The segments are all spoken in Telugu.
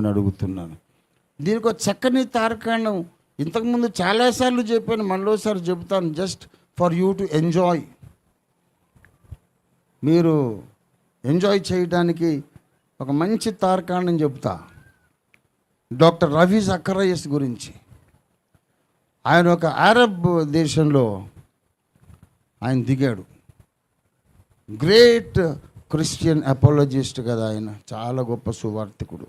అని అడుగుతున్నాను. దీనికి ఒక చక్కని తార్కాణం ఇంతకుముందు చాలాసార్లు చెప్పాను, మళ్ళీసారి చెబుతాను, just for you to enjoy. మీరు ఎంజాయ్ చేయడానికి ఒక మంచి తార్కాణం చెప్తా. డాక్టర్ రవి జకరియస్ గురించి. ఆయన ఒక అరబ్ దేశంలో ఆయన దిగాడు. గ్రేట్ క్రిస్టియన్ అపాలజిస్ట్ కదా ఆయన, చాలా గొప్ప సువార్థికుడు.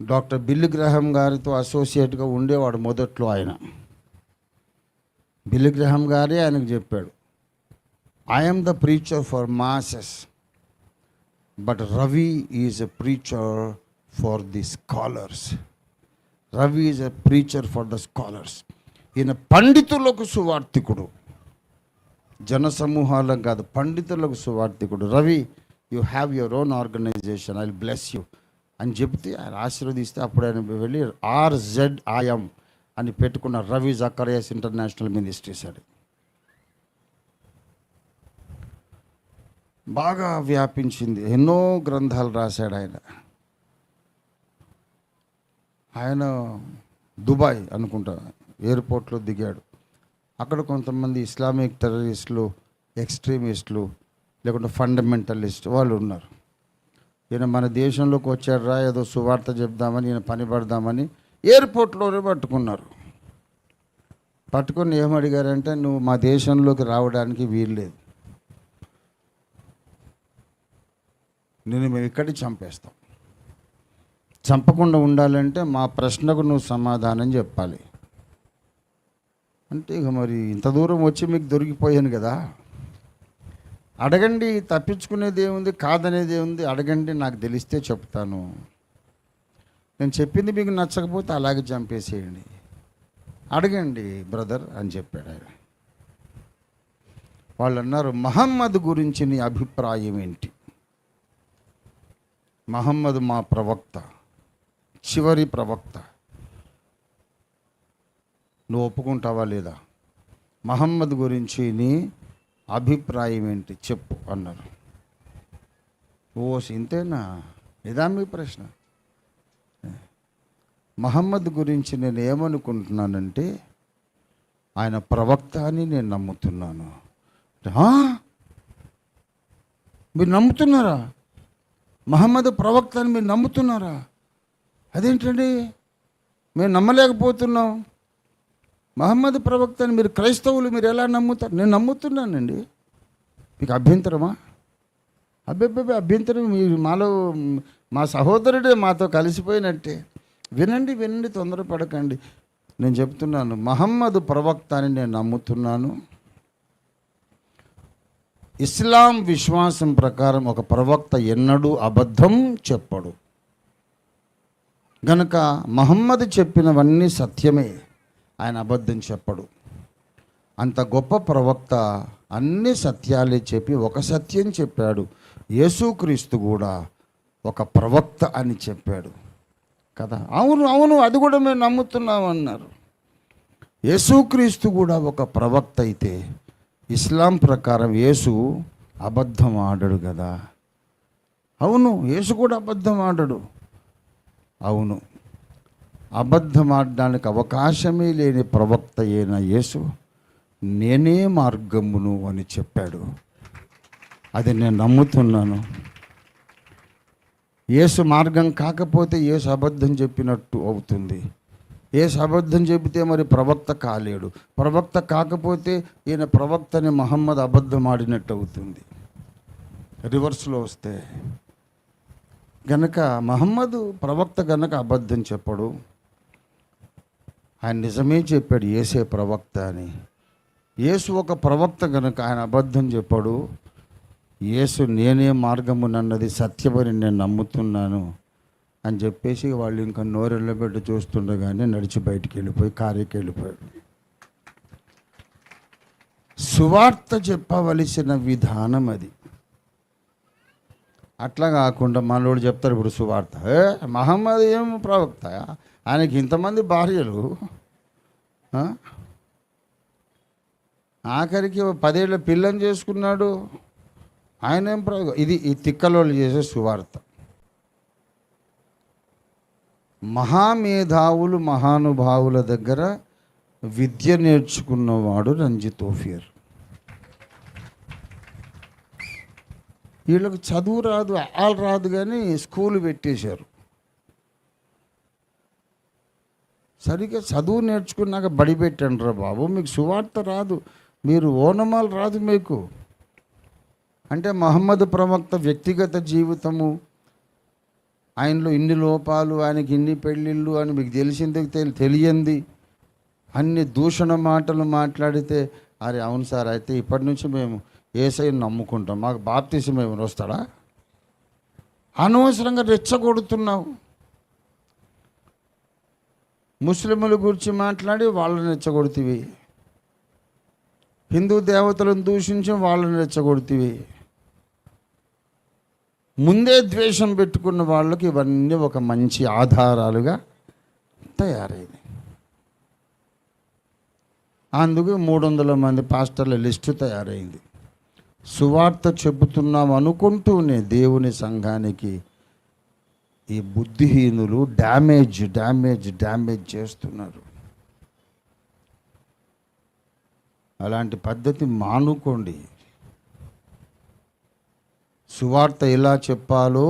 డాక్టర్ బిల్ గ్రహం గారితో అసోసియేట్గా ఉండేవాడు మొదట్లో. ఆయన బిల్ గ్రహం గారే ఆయనకు చెప్పాడు, I'm the preacher for masses but Ravi is a preacher for the scholars. Ravi is a preacher for the scholars. ఈయన పండితులకు సువార్థికుడు, జన సమూహాలకు కాదు, పండితులకు సువార్థికుడు. Ravi, you have your own organization, I will bless you అని చెప్తే ఆయన ఆశీర్వదిస్తే అప్పుడు ఆయన వెళ్ళి RZIM అని పెట్టుకున్న రవి జకరియస్ ఇంటర్నేషనల్ మినిస్ట్రీస్ అని. బాగా వ్యాపించింది, ఎన్నో గ్రంథాలు రాశాడు ఆయన. ఆయన దుబాయ్ అనుకుంటా ఎయిర్పోర్ట్లో దిగాడు. అక్కడ కొంతమంది ఇస్లామిక్ టెర్రరిస్టులు, ఎక్స్ట్రీమిస్టులు, లేకుంటే ఫండమెంటలిస్ట్ వాళ్ళు ఉన్నారు. ఈయన మన దేశంలోకి వచ్చాడురా, ఏదో సువార్త చెప్దామని, ఈయన పని పడదామని ఎయిర్పోర్ట్లోనే పట్టుకున్నారు. పట్టుకొని ఏమడిగారంటే, నువ్వు మా దేశంలోకి రావడానికి వీల్లేదు, నేను మేము ఇక్కడికి చంపేస్తాం. చంపకుండా ఉండాలంటే మా ప్రశ్నకు నువ్వు సమాధానం చెప్పాలి అంటే, ఇక మరి ఇంత దూరం వచ్చి మీకు దొరికిపోయాను కదా, అడగండి, తప్పించుకునేది ఏముంది, కాదనేది ఏముంది, అడగండి, నాకు తెలిస్తే చెప్తాను, నేను చెప్పింది మీకు నచ్చకపోతే అలాగే చంపేసేయండి, అడగండి బ్రదర్ అని చెప్పాడు ఆయన. వాళ్ళు అన్నారు, మహమ్మద్ గురించి నీ అభిప్రాయం ఏంటి? మహమ్మద్ మా ప్రవక్త, చివరి ప్రవక్త, నువ్వు ఒప్పుకుంటావా లేదా? మహమ్మద్ గురించి నీ అభిప్రాయం ఏంటి చెప్పు అన్నారు. ఓ ఇంతేనా, ఇదా మీ ప్రశ్న? మహమ్మద్ గురించి నేను ఏమనుకుంటున్నానంటే, ఆయన ప్రవక్త అని నేను నమ్ముతున్నాను. మీరు నమ్ముతున్నారా? మహమ్మద్ ప్రవక్త అని మీరు నమ్ముతున్నారా? అదేంటండి, మేము నమ్మలేకపోతున్నాం. మహమ్మద్ ప్రవక్త అని మీరు క్రైస్తవులు మీరు ఎలా నమ్ముతారు? నేను నమ్ముతున్నానండి, మీకు అభ్యంతరమా? అభ్యంతరం, మీరు మాలో మా సహోదరుడే మాతో కలిసిపోయినట్టే. వినండి వినండి, తొందరపడకండి. నేను చెప్తున్నాను, మహమ్మద్ ప్రవక్త అని నేను నమ్ముతున్నాను. ఇస్లాం విశ్వాసం ప్రకారం ఒక ప్రవక్త ఎన్నడూ అబద్ధం చెప్పడు గనుక మహమ్మద్ చెప్పినవన్నీ సత్యమే, ఆయన అబద్ధం చెప్పడు. అంత గొప్ప ప్రవక్త అన్ని సత్యాలే చెప్పి ఒక సత్యం చెప్పాడు. యేసుక్రీస్తు కూడా ఒక ప్రవక్త అని చెప్పాడు కదా. అవును అవును, అది కూడా మేము నమ్ముతున్నాం అన్నారు. యేసుక్రీస్తు కూడా ఒక ప్రవక్త అయితే ఇస్లాం ప్రకారం యేసు అబద్ధం ఆడడు కదా. అవును, యేసు కూడా అబద్ధం ఆడడు. అవును, అబద్ధం ఆడడానికి అవకాశమే లేని ప్రవక్త అయిన యేసు నేనే మార్గమును అని చెప్పాడు. అది నేను నమ్ముతున్నాను. యేసు మార్గం కాకపోతే యేసు అబద్ధం చెప్పినట్టు అవుతుంది. యేసు అబద్ధం చెబితే మరి ప్రవక్త కాలేడు. ప్రవక్త కాకపోతే ఈయన ప్రవక్తని మహమ్మద్ అబద్ధం ఆడినట్టు అవుతుంది. రివర్స్లో వస్తే గనక మహమ్మద్ ప్రవక్త గనక అబద్ధం చెప్పడు. ఆయన నిజమే చెప్పాడు, యేసే ప్రవక్త అని. యేసు ఒక ప్రవక్త గనక ఆయన అబద్ధం చెప్పాడు. యేసు నేనే మార్గమునన్నది సత్యమని నేను నమ్ముతున్నాను అని చెప్పేసి వాళ్ళు ఇంకా నోరెళ్ళ పెట్టి చూస్తుండగానే నడిచి బయటికి వెళ్ళిపోయి కారుకి వెళ్ళిపోయాడు. సువార్త చెప్పవలసిన విధానం అది. అట్లా కాకుండా మనోడు చెప్తారు ఇప్పుడు సువార్త, మహమ్మద్ ఏం ప్రవక్త, ఆయనకి ఇంతమంది భార్యలు, ఆఖరికి 10 ఏళ్ళ పిల్లని చేసుకున్నాడు, ఆయన ఏం ఇది ఈ తిక్కలోళ్ళు చేసే సువార్త. మహామేధావులు మహానుభావుల దగ్గర విద్య నేర్చుకున్నవాడు రంజిత్ ఓఫియర్. వీళ్ళకి చదువు రాదు, ఆలు రాదు, కానీ స్కూల్ పెట్టేశారు. సరిగ్గా చదువు నేర్చుకున్నాక బడి పెట్టండి రా బాబు, మీకు సువార్త రాదు, మీరు ఓనమాలు రాదు మీకు అంటే మహమ్మద్ ప్రవక్త వ్యక్తిగత జీవితము, ఆయనలో ఇన్ని లోపాలు, ఆయనకి ఇన్ని పెళ్ళిళ్ళు అని మీకు తెలిసింది తెలియంది, అన్ని దూషణ మాటలు మాట్లాడితే అరే అవును సార్, అయితే ఇప్పటి నుంచి మేము యేసయ్యను నమ్ముకుంటాం, మాకు బాప్తిసం ఏమైనా వస్తాడా? అనవసరంగా రెచ్చగొడుతున్నావు. ముస్లింల గురించి మాట్లాడి వాళ్ళని రెచ్చగొడుతీవి, హిందూ దేవతలను దూషించి వాళ్ళని రెచ్చగొడుతీవి. ముందే ద్వేషం పెట్టుకున్న వాళ్ళకి ఇవన్నీ ఒక మంచి ఆధారాలుగా తయారైంది. అందుకు 300 మంది పాస్టర్ల లిస్టు తయారైంది. సువార్త చెబుతున్నాం అనుకుంటూనే దేవుని సంఘానికి ఈ బుద్ధిహీనులు డ్యామేజ్ చేస్తున్నారు. అలాంటి పద్ధతి మానుకోండి. సువార్త ఎలా చెప్పాలో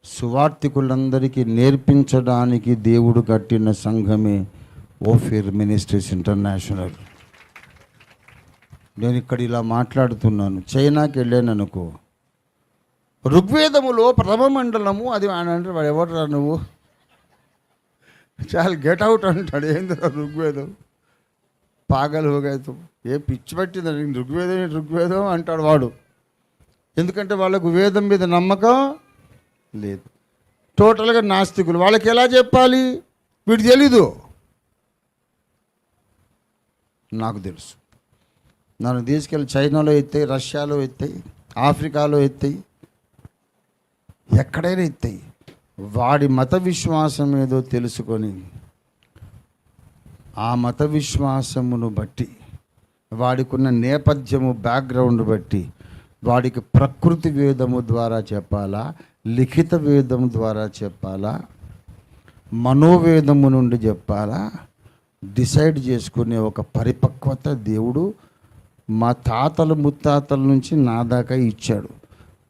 సువార్థికులందరికీ నేర్పించడానికి దేవుడు కట్టిన సంఘమే ఓఫిర్ మినిస్ట్రీస్ ఇంటర్నేషనల్. నేను ఇక్కడ ఇలా మాట్లాడుతున్నాను, చైనాకి వెళ్ళాను అనుకో, ఋగ్వేదములో ప్రథమ మండలము అది అంటే వాడు ఎవడరా నువ్వు, చాలా గెట్ అవుట్ అంటాడు. ఏందిరా ఋగ్వేదం, పాగలు హోగాయతో, ఏ పిచ్చి పట్టిందని ఋగ్వేదం అంటాడు వాడు. ఎందుకంటే వాళ్ళకు వేదం మీద నమ్మకం లేదు, టోటల్గా నాస్తికులు. వాళ్ళకి ఎలా చెప్పాలి, వీడు తెలీదు. నాకు తెలుసు, నన్ను తీసుకెళ్ళి చైనాలో ఎత్తాయి, రష్యాలో ఎత్తాయి, ఆఫ్రికాలో ఎత్తాయి, ఎక్కడైనా ఎత్తాయి. వాడి మత విశ్వాసం ఏదో తెలుసుకొని ఆ మత విశ్వాసమును బట్టి, వాడికున్న నేపథ్యము బ్యాక్గ్రౌండ్ బట్టి వాడికి ప్రకృతి వేదము ద్వారా చెప్పాలా, లిఖిత వేదము ద్వారా చెప్పాలా, మనోవేదము నుండి చెప్పాలా, డిసైడ్ చేసుకునే ఒక పరిపక్వత దేవుడు మా తాతలు ముత్తాతల నుంచి నా దాకా ఇచ్చాడు.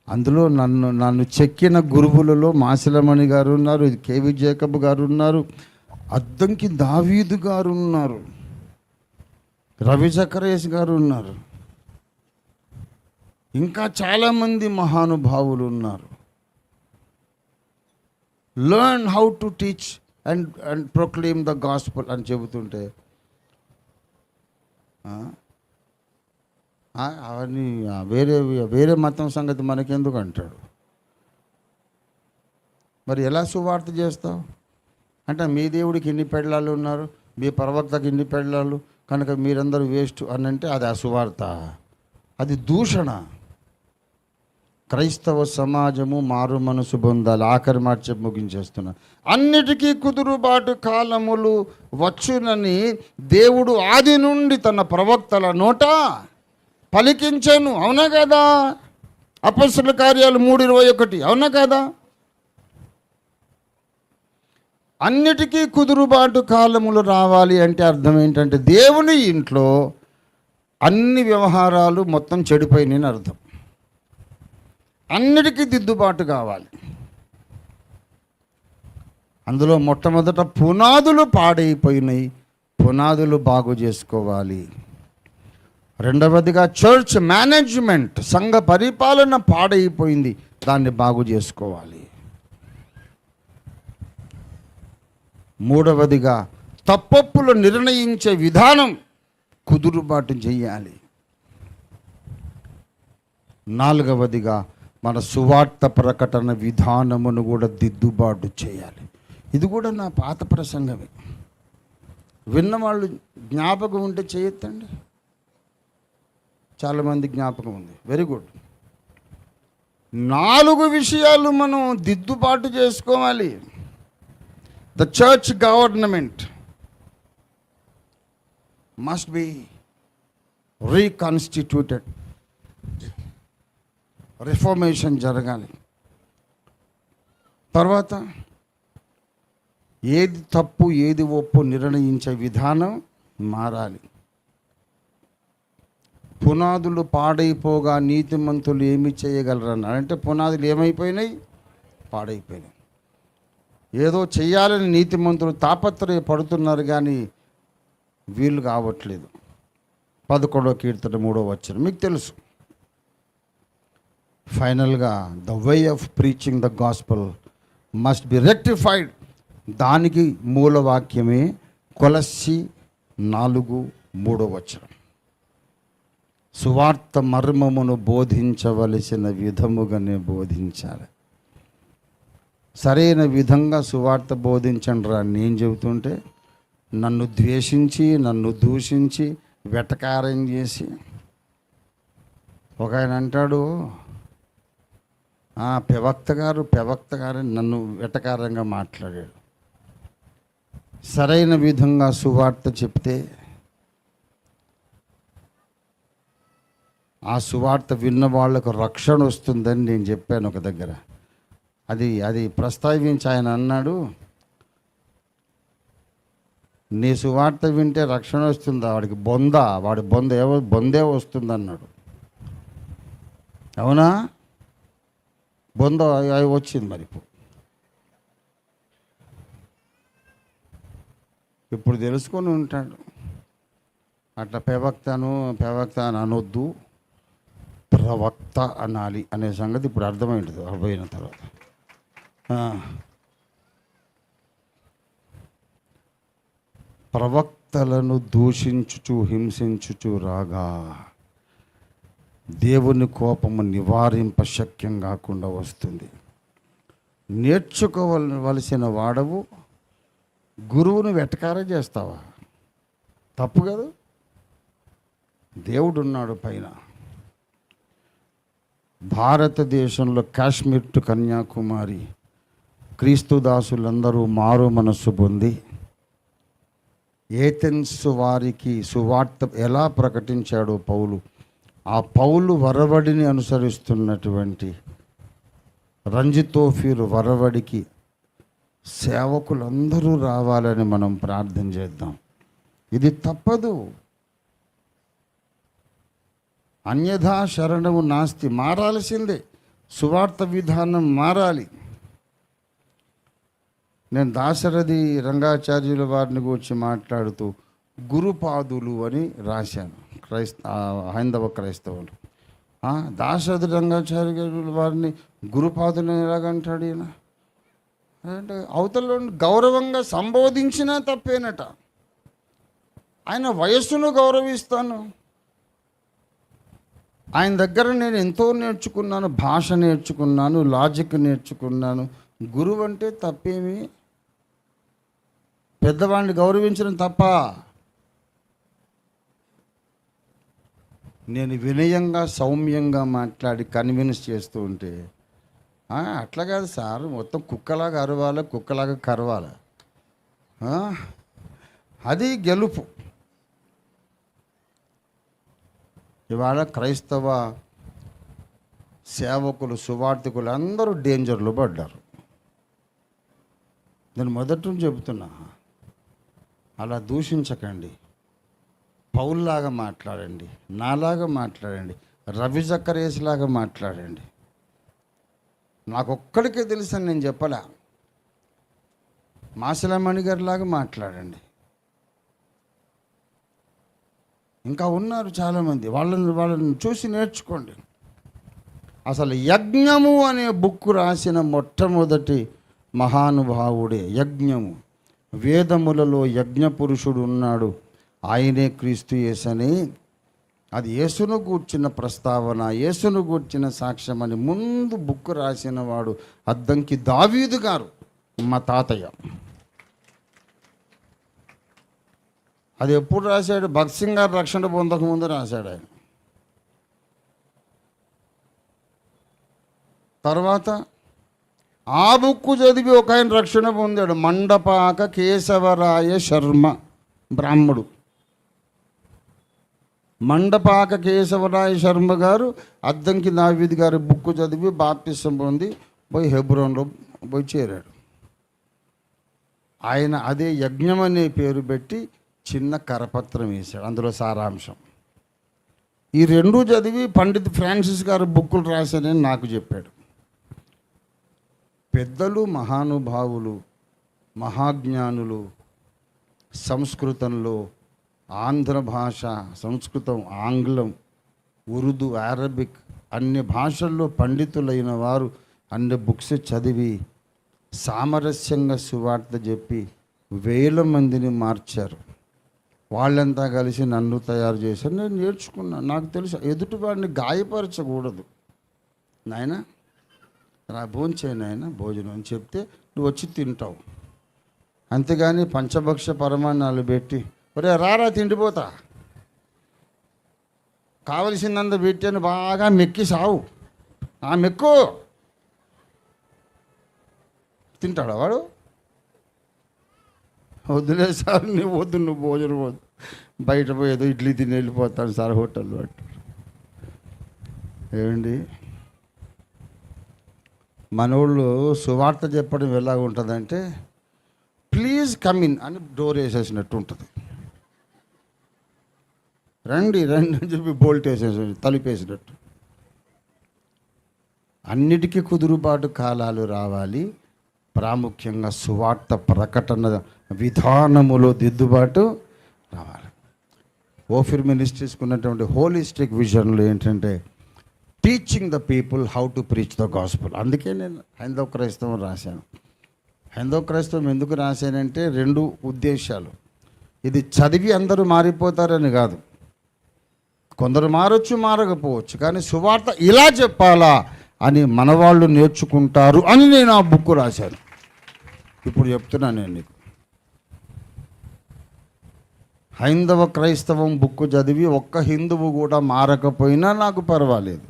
అందులో నన్ను చెక్కిన గురువులలో మాసిలమణి గారు ఉన్నారు, కేవి జేకబ్ గారు ఉన్నారు, అద్దంకి దావీదు గారు ఉన్నారు, రవి జకరేష్ గారు ఉన్నారు, ఇంకా చాలామంది మహానుభావులు ఉన్నారు. Learn how to teach and proclaim the gospel అని చెబుతుంటే అవన్నీ వేరే మతం సంగతి మనకెందుకు అంటాడు. మరి ఎలా సువార్త చేస్తావు అంటే మీ దేవుడికి ఇన్ని పెళ్ళాలు ఉన్నారు, మీ ప్రవక్తకి ఇన్ని పెళ్ళాలు, కనుక మీరందరూ వేస్ట్ అని అంటే అది సువార్త, అది దూషణ. క్రైస్తవ సమాజము మారు మనసు పొందాలి. ఆఖరి మాట చెప్పి ముగించేస్తున్నా. అన్నిటికీ కుదురుబాటు కాలములు వచ్చునని దేవుడు ఆది నుండి తన ప్రవక్తల నోట పలికించాను. అవునా కదా? అపొస్తలుల కార్యాలు 3:21 అవునా కదా? అన్నిటికీ కుదురుబాటు కాలములు రావాలి అంటే అర్థం ఏంటంటే దేవుని ఇంట్లో అన్ని వ్యవహారాలు మొత్తం చెడిపోయినాయని అర్థం. అన్నిటికీ దిద్దుబాటు కావాలి. అందులో మొట్టమొదట పునాదులు పాడైపోయినాయి, పునాదులు బాగు చేసుకోవాలి. రెండవదిగా చర్చ్ మేనేజ్మెంట్, సంఘ పరిపాలన పాడైపోయింది, దాన్ని బాగు చేసుకోవాలి. మూడవదిగా తప్పొప్పులు నిర్ణయించే విధానం కుదురుబాటు చేయాలి. నాలుగవదిగా మన సువార్త ప్రకటన విధానమును కూడా దిద్దుబాటు చేయాలి. ఇది కూడా నా పాత ప్రసంగమే. విన్నవాళ్ళు జ్ఞాపకం ఉంటే చేయొద్దండి. చాలామంది జ్ఞాపకం ఉంది, వెరీ గుడ్. 4 విషయాలు మనం దిద్దుబాటు చేసుకోవాలి. The church government must be reconstituted. Reformation జరగాలి. తర్వాత ఏది తప్పు ఏది ఒప్పు నిర్ణయించే విధానం మారాలి. పునాదులు పాడైపోగా నీతిమంతులు ఏమి చేయగలరన్నారు. అంటే పునాదులు ఏమైపోయినాయి? పాడైపోయినాయి. ఏదో చెయ్యాలని నీతిమంతులు తాపత్రయపడుతున్నారు, కానీ వీళ్ళు కావట్లేదు. 11వ కీర్తన 3వ వచనం మీకు తెలుసు. ఫైనల్గా the way of preaching the gospel must be rectified. దానికి మూలవాక్యమే కొలస్సీ 4:3వ వచనం. సువార్త మర్మమును బోధించవలసిన విధముగానే బోధించాలి. సరైన విధంగా సువార్త బోధించండి రా నేను చెబుతుంటే నన్ను ద్వేషించి, నన్ను దూషించి, వెటకారం చేసి, ఒక ఆయన అంటాడు, ప్రవక్త గారు నన్ను వెటకారంగా మాట్లాడాడు. సరైన విధంగా సువార్త చెప్తే ఆ సువార్త విన్న వాళ్లకు రక్షణ వస్తుందని నేను చెప్పాను ఒక దగ్గర. అది ప్రస్తావించి ఆయన అన్నాడు, నీ సువార్త వింటే రక్షణ వస్తుందా? వాడి బొందే వస్తుంది అన్నాడు. అవునా? బొంద వచ్చింది. మరి ఇప్పుడు తెలుసుకొని ఉంటాడు. అట్లా ప్రవక్త అని అనొద్దు, ప్రవక్త అనాలి అనే సంగతి ఇప్పుడు అర్థమైంది అయిపోయిన తర్వాత. ప్రవక్తలను దూషించుచు హింసించుచు రాగా దేవుని కోపము నివారింప శక్యం కాకుండా వస్తుంది. నేర్చుకోవలసిన వాడవు గురువును వెటకారం చేస్తావా? తప్పు కదా. దేవుడున్నాడు పైన. భారతదేశంలో కాశ్మీర్ టు కన్యాకుమారి క్రీస్తు దాసులందరూ మారు మనస్సు పొంది ఏథెన్స్ వారికి సువార్త ఎలా ప్రకటించాడో పౌలు, ఆ పౌలు వరవడిని అనుసరిస్తున్నటువంటి రంజితోఫీరు వరవడికి సేవకులందరూ రావాలని మనం ప్రార్థన చేద్దాం. ఇది తప్పదు. అన్యథా శరణము నాస్తి. మారాల్సిందే. సువార్త విధానం మారాలి. నేను దాశరథి రంగాచార్యుల వారిని గురించి మాట్లాడుతూ గురుపాదులు అని రాశాను. హైందవ క్రైస్తవులు. దాశరథి రంగాచార్యుల వారిని గురుపాదులు ఎలాగంటాడు ఈయన? అంటే అవతల గౌరవంగా సంబోధించినా తప్పేనట. ఆయన వయస్సును గౌరవిస్తాను. ఆయన దగ్గర నేను ఎంతో నేర్చుకున్నాను, భాష నేర్చుకున్నాను, లాజిక్ నేర్చుకున్నాను. గురువు అంటే తప్పేమి? పెద్దవాడిని గౌరవించడం తప్ప? నేను వినయంగా సౌమ్యంగా మాట్లాడి కన్విన్స్ చేస్తూ ఉంటే అట్లా కాదు సార్, మొత్తం కుక్కలాగా అరవాలి, కుక్కలాగా కరవాలి. అది గెలుపు. ఇవాళ క్రైస్తవ సేవకులు, సువార్థికులు అందరూ డేంజర్లో పడ్డారు. నేను మొదటి నుంచి చెబుతున్నా, అలా దూషించకండి. పౌల్లాగా మాట్లాడండి, నాలాగా మాట్లాడండి, రవి జక్కరేసులాగా మాట్లాడండి. నాకొక్కడికే తెలుసని నేను చెప్పలే. మాసిలమణి గారిలాగా మాట్లాడండి. ఇంకా ఉన్నారు చాలామంది, వాళ్ళని చూసి నేర్చుకోండి. అసలు యజ్ఞము అనే బుక్ రాసిన మొట్టమొదటి మహానుభావుడే యజ్ఞము. వేదములలో యజ్ఞ పురుషుడు ఉన్నాడు, ఆయనే క్రీస్తు యేసని. అది యేసును గూర్చిన ప్రస్తావన, యేసును గూర్చిన సాక్ష్యం అని ముందు బుక్ రాసిన వాడు అద్దంకి దావీదు గారు, మా తాతయ్య. అది ఎప్పుడు రాశాడు? భగత్ సింగ్ గారు రక్షణ పొందకముందు రాశాడు ఆయన. తర్వాత ఆ బుక్కు చదివి ఒక ఆయన రక్షణ పొందాడు, మండపాక కేశవరాయ శర్మ, బ్రాహ్మడు. మండపాక కేశవరాయ శర్మ గారు అద్దంకి దావీదు గారి బుక్కు చదివి బాప్తిసం పొంది పోయి హెబ్రోన్లో పోయి చేరాడు. ఆయన అదే యజ్ఞం అనే పేరు పెట్టి చిన్న కరపత్రం వేశాడు, అందులో సారాంశం. ఈ రెండు చదివి పండిత్ ఫ్రాన్సిస్ గారు బుక్కులు రాశానని నాకు చెప్పాడు. పెద్దలు, మహానుభావులు, మహాజ్ఞానులు సంస్కృతంలో, ఆంధ్ర భాష, సంస్కృతం, ఆంగ్లం, ఉర్దూ, అరబిక్ అన్ని భాషల్లో పండితులైన వారు అన్ని బుక్స్ చదివి సామరస్యంగా సువార్త చెప్పి వేల మందిని మార్చారు. వాళ్ళంతా కలిసి నన్ను తయారు చేశారు. నేను నేర్చుకున్నాను. నాకు తెలుసు ఎదుటి వాడిని గాయపరచకూడదు. నాయన రా భోంచేయి నాయన, భోజనం అని చెప్తే నువ్వు వచ్చి తింటావు. అంతేగాని పంచభక్ష పరమాన్నాలు పెట్టి ఒరే రారా తిండిపోతా, కావలసిందంత పెట్టాను బాగా మెక్కి సావు, ఆ మెక్కు తింటాడా వాడు? వద్దులే సార్, నువ్వు వద్దు, నువ్వు భోజనం వద్దు, బయట పోయేదో ఇడ్లీ తిని వెళ్ళిపోతాను సార్ హోటల్లో అంటారు. ఏమండి, మనోళ్ళు సువార్త చెప్పడం ఎలాగ ఉంటుందంటే ప్లీజ్ కమ్ ఇన్ అని డోర్ వేసేసినట్టు ఉంటుంది. రండి రండి అని చెప్పి బోల్ట్ వేసేసి తలుపేసినట్టు. అన్నిటికీ కుదురుబాటు కాలాలు రావాలి. ప్రాముఖ్యంగా సువార్త ప్రకటన విధానములో దిద్దుబాటు రావాలి. ఓఫిర్ మినిస్ట్రీస్కి ఉన్నటువంటి హోలిస్టిక్ విజన్లో ఏంటంటే teaching the people how to preach the gospel. అందుకే నేను హైందవ క్రైస్తవం రాశాను. హైందవ క్రైస్తవం ఎందుకు రాశానంటే రెండు ఉద్దేశాలు. ఇది చదివి అందరూ మారిపోతారని కాదు, కొందరు మారచ్చు మారకపోవచ్చు, కానీ సువార్త ఇలా చెప్పాలా అని మనవాళ్ళు నేర్చుకుంటారు అని నేను ఆ బుక్ రాశాను. ఇప్పుడు చెప్తున్నాను నేను నీకు, హైందవ క్రైస్తవం బుక్ చదివి ఒక్క హిందువు కూడా మారకపోయినా నాకు పర్వాలేదు,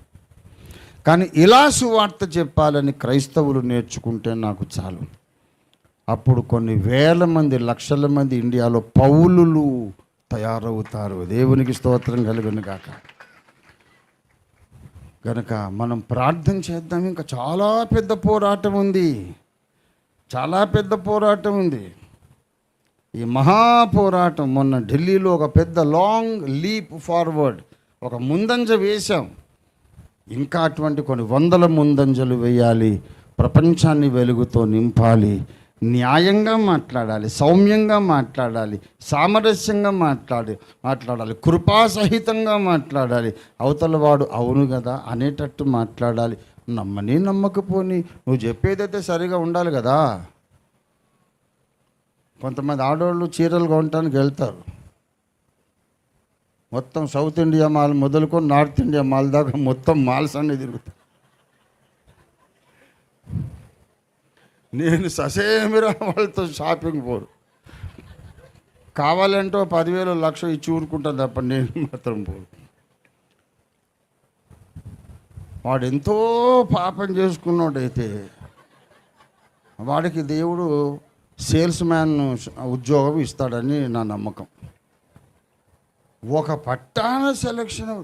కానీ ఇలా సువార్త చెప్పాలని క్రైస్తవులు నేర్చుకుంటే నాకు చాలు. అప్పుడు కొన్ని వేల మంది, లక్షల మంది ఇండియాలో పౌలులు తయారవుతారు. దేవునికి స్తోత్రం కలుగును గాక. కనుక మనం ప్రార్థన చేద్దాం. ఇంకా చాలా పెద్ద పోరాటం ఉంది, చాలా పెద్ద పోరాటం ఉంది. ఈ మహాపోరాటం మొన్న ఢిల్లీలో ఒక పెద్ద లాంగ్ లీప్ ఫార్వర్డ్, ఒక ముందంజ వేశాం. ఇంకా అటువంటి కొన్ని వందల ముందంజలు వేయాలి. ప్రపంచాన్ని వెలుగుతో నింపాలి. న్యాయంగా మాట్లాడాలి, సౌమ్యంగా మాట్లాడాలి, సామరస్యంగా మాట్లాడాలి, కృపాసహితంగా మాట్లాడాలి. అవతల వాడు అవును కదా అనేటట్టు మాట్లాడాలి. నమ్మని నమ్మకపోని నువ్వు చెప్పేదైతే సరిగా ఉండాలి కదా. కొంతమంది ఆడవాళ్ళు చీరలు కొనడానికి వెళ్తారు, మొత్తం సౌత్ ఇండియా మాల్ మొదలుకొని నార్త్ ఇండియా మాల్ దాకా మొత్తం మాల్స్ అన్నీ తిరుగుతాయి. నేను ససేమిరా వాళ్ళతో షాపింగ్ పోరు. కావాలంటే 10,000 1,00,000 ఇచ్చి ఊరుకుంటాను తప్ప నేను మాత్రం పోరు. వాడు ఎంతో పాపం చేసుకున్నాడైతే వాడికి దేవుడు సేల్స్ మ్యాన్ ఉద్యోగం ఇస్తాడని నా నమ్మకం. ఒక పట్టాన సెలక్షన్,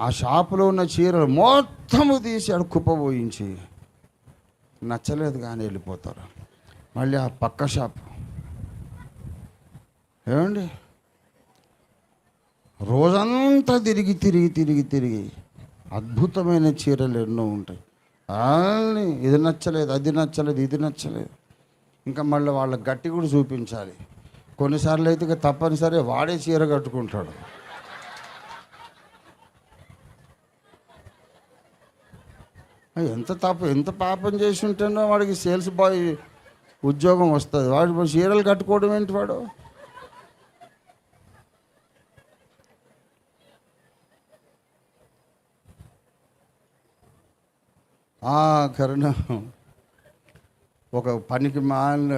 ఆ షాపులో ఉన్న చీరలు మొత్తము తీసి ఆడు కుప్పబోయించి నచ్చలేదు కానీ వెళ్ళిపోతారు. మళ్ళీ ఆ పక్క షాప్ ఏమండి, రోజంతా తిరిగి తిరిగి తిరిగి తిరిగి అద్భుతమైన చీరలు ఎన్నో ఉంటాయి. వాళ్ళని ఇది నచ్చలేదు, అది నచ్చలేదు, ఇది నచ్చలేదు. ఇంకా మళ్ళీ వాళ్ళ గట్టి కూడా చూపించాలి. కొన్నిసార్లు అయితే ఇక తప్పనిసరి వాడే చీర కట్టుకుంటాడు. ఎంత పాపం చేసి ఉంటేనో వాడికి సేల్స్ బాయ్ ఉద్యోగం వస్తుంది. వాడు చీరలు కట్టుకోవడం ఏంటి వాడు? కరుణ ఒక పనికి మాలిన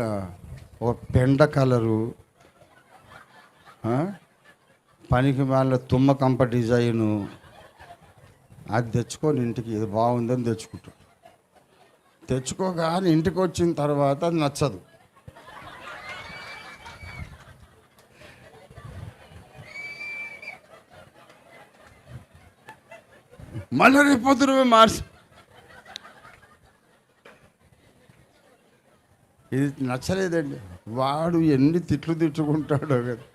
ఒక పెండ కలరు, పనికి మాలిన తుమ్మ కంప డిజైను, అది తెచ్చుకొని ఇంటికి ఇది బాగుందని తెచ్చుకుంటాడు. తెచ్చుకోగానే ఇంటికి వచ్చిన తర్వాత అది నచ్చదు. మళ్ళీ రేపు పొద్దున మార్చి ఇది నచ్చలేదండి. వాడు ఎన్ని తిట్లు తిట్టుకుంటాడో కదా.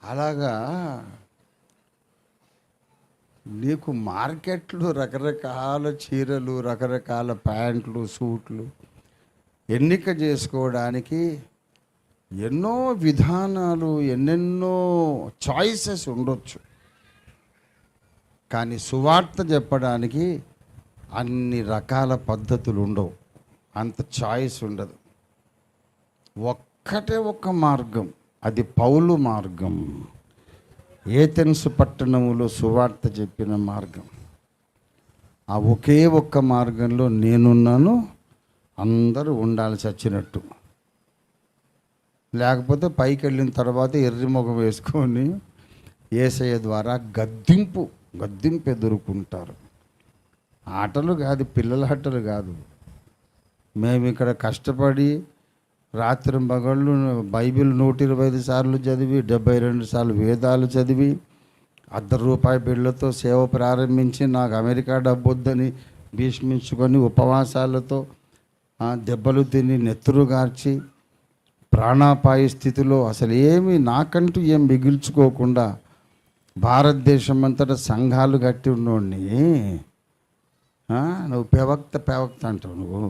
అలాగా నీకు మార్కెట్లు రకరకాల చీరలు, రకరకాల ప్యాంట్లు, సూట్లు ఎన్నిక చేసుకోవడానికి ఎన్నో విధానాలు, ఎన్నెన్నో చాయిసెస్ ఉండొచ్చు. కానీ సువార్త చెప్పడానికి అన్ని రకాల పద్ధతులు ఉండవు, అంత చాయిస్ ఉండదు. ఒక్కటే ఒక్క మార్గం, అది పౌలు మార్గం. ఏథెన్సు పట్టణంలో సువార్త చెప్పిన మార్గం. ఆ ఒకే ఒక్క మార్గంలో నేనున్నాను, అందరూ ఉండాలి చచ్చినట్టు. లేకపోతే పైకి వెళ్ళిన తర్వాత ఎర్రి ముఖం వేసుకొని యేసయ్య ద్వారా గద్దింపు ఎదుర్కొంటారు. ఆటలు కాదు, పిల్లల ఆటలు కాదు. మేము ఇక్కడ కష్టపడి రాత్రి మగళ్ళు బైబిల్ 125 సార్లు చదివి, 72 సార్లు వేదాలు చదివి, ₹1 బిళ్ళతో సేవ ప్రారంభించి, నాకు అమెరికా డబ్బు వద్దని భీష్మించుకొని ఉపవాసాలతో దెబ్బలు తిని నెత్తురు గార్చి ప్రాణాపాయ స్థితిలో అసలు ఏమి నాకంటూ ఏం మిగిల్చుకోకుండా భారతదేశం అంతటా సంఘాలు కట్టి ఉన్నోడిని నువ్వు పేవక్త అంటావు. నువ్వు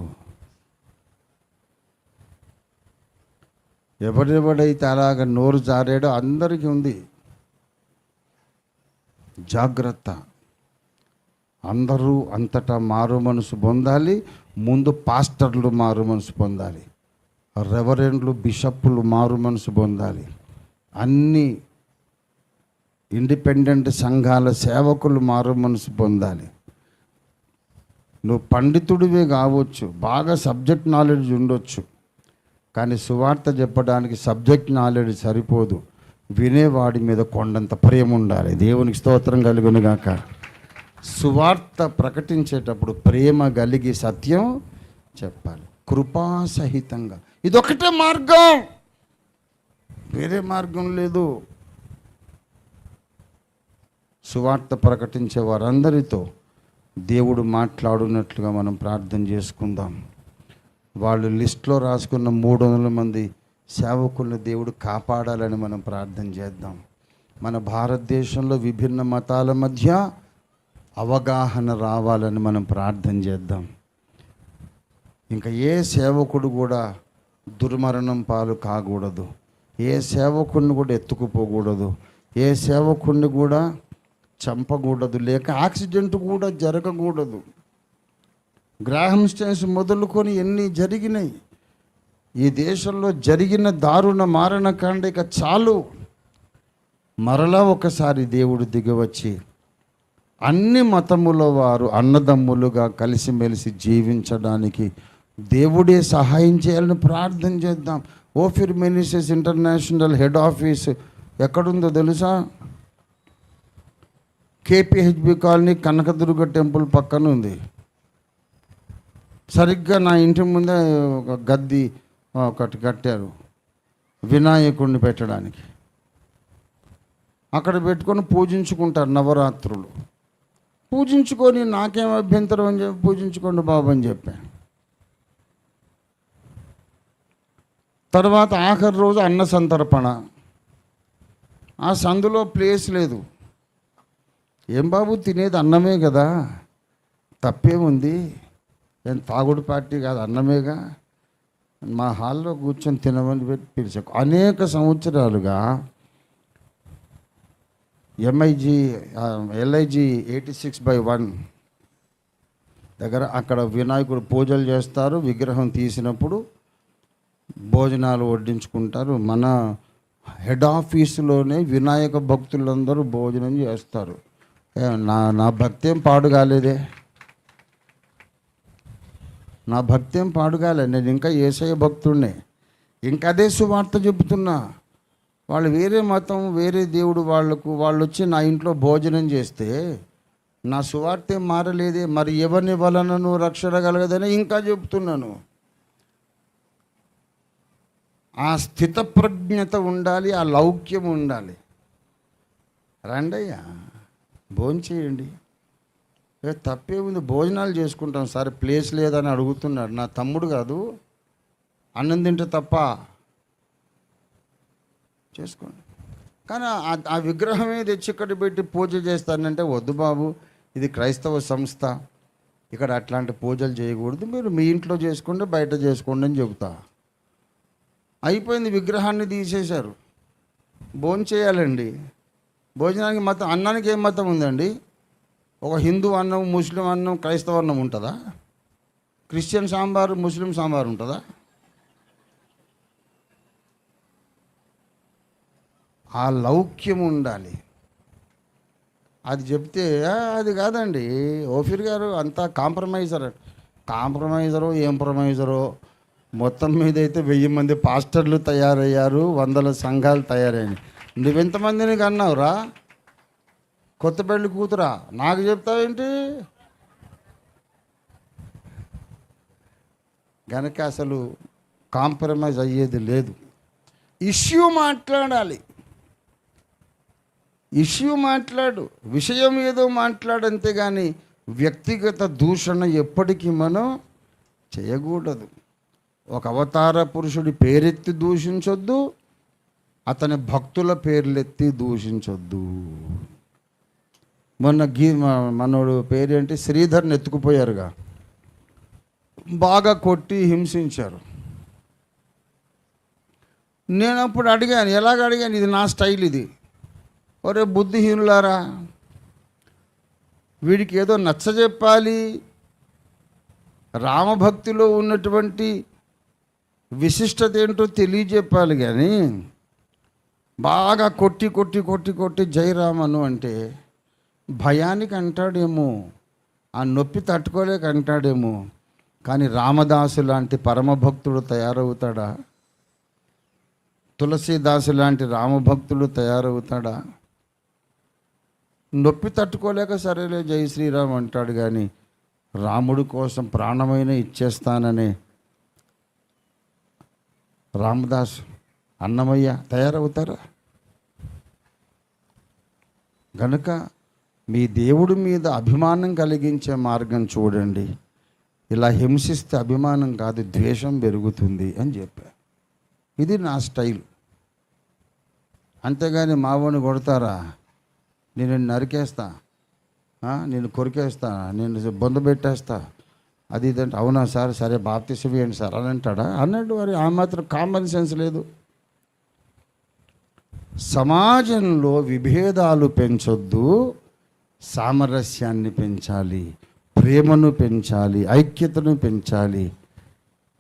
ఎవరెవడైతే అలాగ నోరు జారాడో అందరికీ ఉంది. జాగ్రత్త. అందరూ అంతటా మారు మనసు పొందాలి. ముందు పాస్టర్లు మారు మనసు పొందాలి, రెవరెండ్లు, బిషప్పులు మారు మనసు పొందాలి, అన్ని ఇండిపెండెంట్ సంఘాల సేవకులు మారు మనసు పొందాలి. నువ్వు పండితుడివే కావచ్చు, బాగా సబ్జెక్ట్ నాలెడ్జ్ ఉండొచ్చు, కానీ సువార్త చెప్పడానికి సబ్జెక్ట్ నాలెడ్జ్ సరిపోదు. వినేవాడి మీద కొండంత ప్రేమ ఉండాలి. దేవునికి స్తోత్రం కలుగునుగాక. సువార్త ప్రకటించేటప్పుడు ప్రేమ కలిగి సత్యం చెప్పాలి, కృపాసహితంగా. ఇదొకటే మార్గం, వేరే మార్గం లేదు. సువార్త ప్రకటించే వారందరితో దేవుడు మాట్లాడున్నట్లుగా మనం ప్రార్థన చేసుకుందాం. వాళ్ళు లిస్ట్లో రాసుకున్న 300 మంది సేవకులను దేవుడు కాపాడాలని మనం ప్రార్థన చేద్దాం. మన భారతదేశంలో విభిన్న మతాల మధ్య అవగాహన రావాలని మనం ప్రార్థన చేద్దాం. ఇంకా ఏ సేవకుడు కూడా దుర్మరణం పాలు కాకూడదు, ఏ సేవకుడిని కూడా ఎత్తుకుపోకూడదు, ఏ సేవకుడిని కూడా చంపకూడదు, లేక యాక్సిడెంట్ కూడా జరగకూడదు. గ్రాహం స్టేన్స్ మొదలుకొని ఎన్ని జరిగినాయి ఈ దేశంలో. జరిగిన దారుణ మారణకాండ ఇక చాలు. మరలా ఒకసారి దేవుడు దిగివచ్చి అన్ని మతముల వారు అన్నదమ్ములుగా కలిసిమెలిసి జీవించడానికి దేవుడే సహాయం చేయాలని ప్రార్థన చేద్దాం. Ophir ministries international head office ఎక్కడుందో తెలుసా? KPHB కాలనీ కనకదుర్గ టెంపుల్ పక్కన ఉంది. సరిగ్గా నా ఇంటి ముందే ఒక గద్ది ఒకటి కట్టారు వినాయకుడిని పెట్టడానికి. అక్కడ పెట్టుకొని పూజించుకుంటారు నవరాత్రులు. పూజించుకొని నాకేం అభ్యంతరం అని చెప్పి పూజించుకోండి బాబు అని చెప్పాను. తర్వాత ఆఖరి రోజు అన్న సంతర్పణ. ఆ సందులో ప్లేస్ లేదు. ఏం బాబు, తినేది అన్నమే కదా, తప్పేముంది, ఏం తాగుడు పార్టీ కాదు, అన్నమేగా, మా హాల్లో కూర్చొని తినమని పెట్టి పిలిచాకు. అనేక సంవత్సరాలుగా LIG 86/1 దగ్గర అక్కడ వినాయకుడు పూజలు చేస్తారు. విగ్రహం తీసినప్పుడు భోజనాలు వడ్డించుకుంటారు. మన హెడ్ ఆఫీసులోనే వినాయక భక్తులందరూ భోజనం చేస్తారు. నా భక్తి ఏం పాడు కాలేదే, నా భక్తి ఏం పాడు కాలేదు. నేను ఇంకా యేసయ్య భక్తుడినే, ఇంకా అదే సువార్త చెబుతున్నా. వాళ్ళు వేరే మతం, వేరే దేవుడు వాళ్ళు వచ్చి నా ఇంట్లో భోజనం చేస్తే నా సువార్త ఏం మారలేదే. మరి ఎవరిని వలనను రక్షణ కలగదని ఇంకా చెబుతున్నాను. ఆ స్థితప్రజ్ఞత ఉండాలి, ఆ లౌక్యం ఉండాలి. రండయ్యా, భోంచేయండి. తప్పే ఉంది, భోజనాలు చేసుకుంటాం సార్, ప్లేస్ లేదని అడుగుతున్నాడు. నా తమ్ముడు కాదు, అన్నం తింటే తప్ప చేసుకోండి. కానీ ఆ విగ్రహమే తెచ్చి ఇక్కడ పెట్టి పూజ చేస్తానంటే వద్దు బాబు, ఇది క్రైస్తవ సంస్థ, ఇక్కడ అట్లాంటి పూజలు చేయకూడదు, మీరు మీ ఇంట్లో చేసుకోండి, బయట చేసుకోండి అని చెబుతా. అయిపోయింది, విగ్రహాన్ని తీసేశారు. భోజనం చేయాలండి. భోజనానికి మతం, అన్నానికి ఏం మతం ఉందండి? ఒక హిందూ అన్నం, ముస్లిం అన్నం, క్రైస్తవ అన్నం ఉంటుందా? క్రిస్టియన్ సాంబారు, ముస్లిం సాంబారు ఉంటుందా? ఆ లౌక్యం ఉండాలి. అది చెప్తే అది కాదండి ఓఫీర్ గారు, అంతా కాంప్రమైజరు ఏం ప్రొమైజరో, మొత్తం మీద అయితే 1000 మంది పాస్టర్లు తయారయ్యారు, 100 సంఘాలు తయారయ్యాయి. నువ్వెంతమందిని కన్నావురా? కొత్త పెళ్లి కూతురా నాకు చెప్తావేంటి? గనక అసలు కాంప్రమైజ్ అయ్యేది లేదు. ఇష్యూ మాట్లాడాలి, విషయం ఏదో మాట్లాడు, అంతేగాని వ్యక్తిగత దూషణ ఎప్పటికీ మనం చేయకూడదు. ఒక అవతార పురుషుడి పేరెత్తి దూషించొద్దు, అతని భక్తుల పేర్లెత్తి దూషించొద్దు. మొన్న మనోడు పేరేంటి, శ్రీధర్ని ఎత్తుకుపోయారుగా, బాగా కొట్టి హింసించారు. నేను అప్పుడు అడిగాను, అడిగాను, ఇది నా స్టైల్ ఇది. ఒరే బుద్ధిహీనులారా, వీడికి ఏదో నచ్చజెప్పాలి, రామభక్తిలో ఉన్నటువంటి విశిష్టత ఏంటో తెలియజెప్పాలి, కానీ బాగా కొట్టి కొట్టి కొట్టి కొట్టి జయరామను అంటే భయానికి అంటాడేమో, ఆ నొప్పి తట్టుకోలేక అంటాడేమో, కానీ రామదాసు లాంటి పరమభక్తుడు తయారవుతాడా? తులసీదాసు లాంటి రామభక్తుడు తయారవుతాడా? నొప్పి తట్టుకోలేక సరేలే జై శ్రీరామ్ అంటాడు, కానీ రాముడి కోసం ప్రాణమైన ఇచ్చేస్తాననే రామదాసు, అన్నమయ్య తయారవుతారా? గనుక మీ దేవుడి మీద అభిమానం కలిగించే మార్గం చూడండి. ఇలా హింసిస్తే అభిమానం కాదు, ద్వేషం పెరుగుతుంది అని చెప్పా. ఇది నా స్టైల్. అంతేగాని మావోని కొడతారా, నేను నరికేస్తా, నేను కొరికేస్తా, నేను బొంద పెట్టేస్తా, అది ఇదంటే, అవునా సార్, సరే బాప్తిసం ఇవ్వండి సార్ అని అంటాడా? అన్నట్టు మరి ఆ మాత్రం కామన్ సెన్స్ లేదు. సమాజంలో విభేదాలు పెంచొద్దు, సామరస్యాన్ని పెంచాలి, ప్రేమను పెంచాలి, ఐక్యతను పెంచాలి,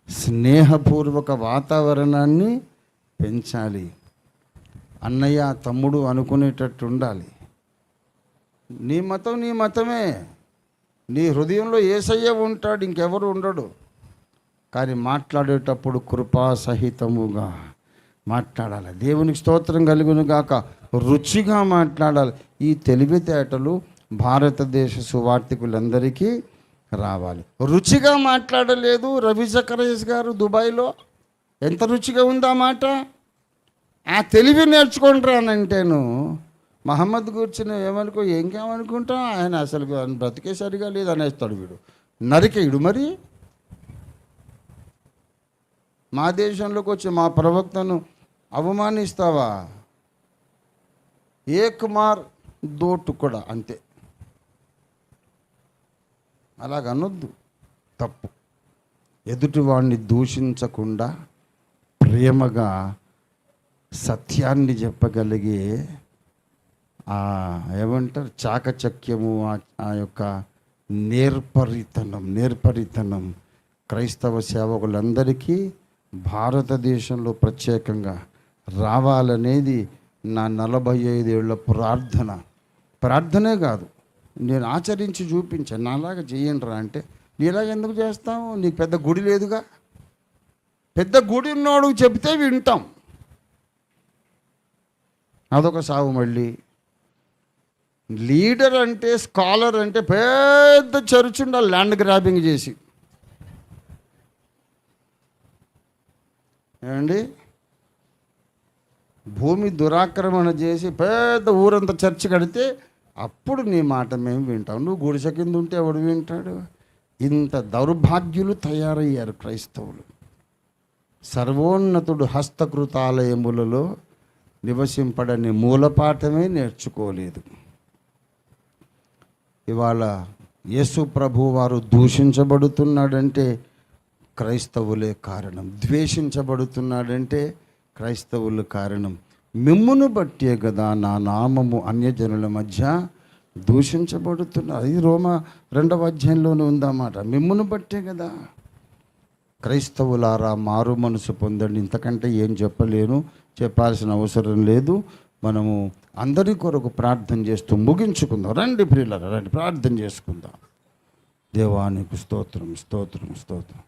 స్నేహపూర్వక వాతావరణాన్ని పెంచాలి. అన్నయ్య తమ్ముడు అనుకునేటట్టు ఉండాలి. నీ మతం నీ మతమే, నీ హృదయంలో యేసయ్య ఉంటాడు, ఇంకెవరు ఉండడు. కానీ మాట్లాడేటప్పుడు కృపాసహితముగా మాట్లాడాలి. దేవునికి స్తోత్రం కలుగును గాక. రుచిగా మాట్లాడాలి. ఈ తెలివితేటలు భారతదేశ సువార్థికులందరికీ రావాలి. రుచిగా మాట్లాడలేదు రవి జకరేష్ గారు దుబాయ్లో. ఎంత రుచిగా ఉందా మాట. ఆ తెలివి నేర్చుకుంటారా అనంటేను మహమ్మద్ కూర్చుని ఏమనుకో ఇంకేమనుకుంటాం, ఆయన అసలు బ్రతికే సరిగా లేదు అనేస్తాడు వీడు, నరికేయుడు. మరి మా దేశంలోకి వచ్చి మా ప్రవక్తను అవమానిస్తావా? ఏక్ మార్ దో టుకడా, అంతే. అలాగనొద్దు, తప్పు. ఎదుటివాడిని దూషించకుండా ప్రేమగా సత్యాన్ని చెప్పగలిగే ఏమంటారు చాకచక్యము, ఆ యొక్క నేర్పరితనం క్రైస్తవ సేవకులందరికీ భారతదేశంలో ప్రత్యేకంగా రావాలనేది నా 45 ఏళ్ల ప్రార్థనే కాదు, నేను ఆచరించి చూపించాను. నాలాగా చేయండి రా అంటే, నీలాగా ఎందుకు చేస్తావు, నీకు పెద్ద గుడి లేదుగా. పెద్ద గుడి ఉన్నోడు చెప్తే వింటాం, అదొక సాగు. మళ్ళీ లీడర్ అంటే, స్కాలర్ అంటే పెద్ద చర్చ్ ఉండాలి, ల్యాండ్ గ్రాబింగ్ చేసి. ఏమండి, భూమి దురాక్రమణ చేసి పెద్ద ఊరంతా చర్చ్ కడితే అప్పుడు నీ మాట మేము వింటాం. నువ్వు గుడిసె కింద ఉంటే ఎవడు వింటాడు? ఇంత దౌర్భాగ్యులు తయారయ్యారు క్రైస్తవులు. సర్వోన్నతుడు హస్తకృతాలయములలో నివసింపడని మూలపాఠమే నేర్చుకోలేదు. ఇవాళ యేసు ప్రభు వారు దూషించబడుతున్నాడంటే క్రైస్తవులే కారణం. ద్వేషించబడుతున్నాడంటే క్రైస్తవులు కారణం. మిమ్మును బట్టే కదా నా నామము అన్యజనుల మధ్య దూషించబడుతున్నారు. ఇది రోమా 2వ అధ్యాయంలోనే ఉందన్నమాట. మిమ్మును బట్టే కదా. క్రైస్తవులారా, మారు మనసు పొందండి. ఇంతకంటే ఏం చెప్పలేను, చెప్పాల్సిన అవసరం లేదు. మనము అందరి కొరకు ప్రార్థన చేస్తూ ముగించుకుందాం. రండి ప్రియులారా, రండి ప్రార్థన చేసుకుందాం. దేవానికి స్తోత్రం, స్తోత్రం, స్తోత్రం.